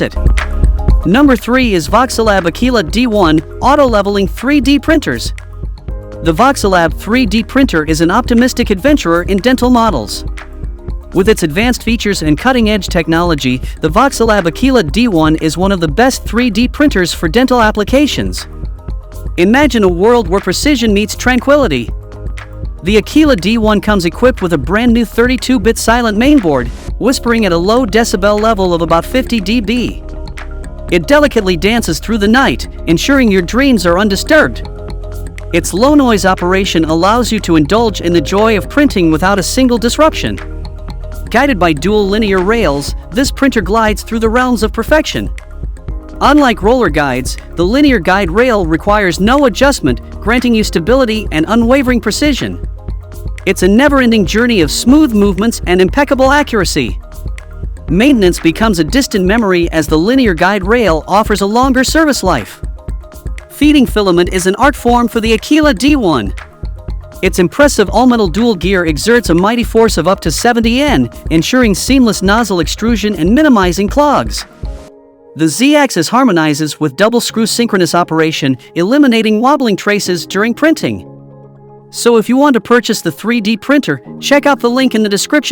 it. Number 3 is Voxelab Aquila D1 auto-leveling 3D printers. The Voxelab 3D printer is an optimistic adventurer in dental models. With its advanced features and cutting-edge technology, the Voxelab Aquila D1 is one of the best 3D printers for dental applications. Imagine a world where precision meets tranquility. The Aquila D1 comes equipped with a brand new 32-bit silent mainboard, whispering at a low decibel level of about 50 dB. It delicately dances through the night, ensuring your dreams are undisturbed. Its low-noise operation allows you to indulge in the joy of printing without a single disruption. Guided by dual linear rails, this printer glides through the realms of perfection. Unlike roller guides, the linear guide rail requires no adjustment, granting you stability and unwavering precision. It's a never-ending journey of smooth movements and impeccable accuracy. Maintenance becomes a distant memory as the linear guide rail offers a longer service life. Feeding filament is an art form for the Aquila D1. Its impressive all-metal dual gear exerts a mighty force of up to 70 N, ensuring seamless nozzle extrusion and minimizing clogs. The Z-axis harmonizes with double-screw synchronous operation, eliminating wobbling traces during printing. So if you want to purchase the 3D printer, check out the link in the description.